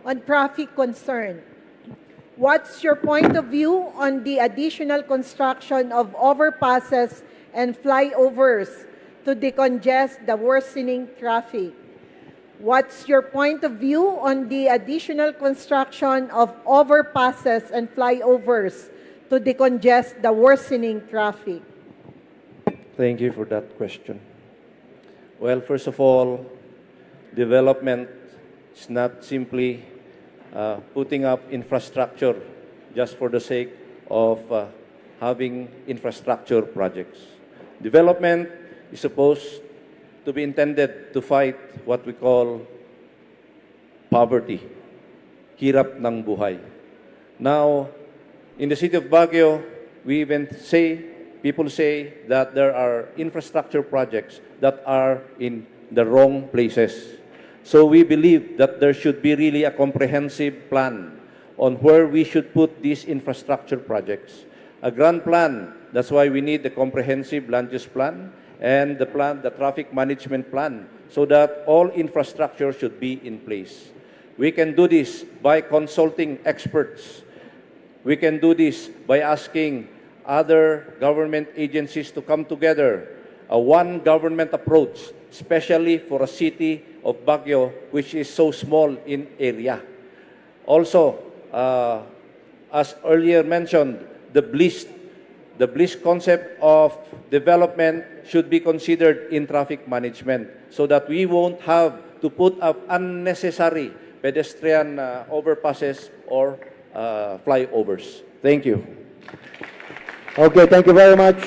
on traffic concern. What's your point of view on the additional construction of overpasses and flyovers to decongest the worsening traffic? What's your point of view on the additional construction of overpasses and flyovers to decongest the worsening traffic? Thank you for that question. Well, first of all, development is not simply putting up infrastructure just for the sake of having infrastructure projects. Development is supposed to be intended to fight what we call poverty, hirap ng buhay. Now, in the city of Baguio, we even people say that there are infrastructure projects that are in the wrong places. So we believe that there should be really a comprehensive plan on where we should put these infrastructure projects. A grand plan, that's why we need the comprehensive land use plan and the traffic management plan, so that all infrastructure should be in place. We can do this by consulting experts. We can do this by asking other government agencies to come together, a one government approach, especially for a city of Baguio, which is so small in area. Also, as earlier mentioned, the bliss concept of development should be considered in traffic management so that we won't have to put up unnecessary pedestrian overpasses or flyovers. Thank you. Okay, thank you very much.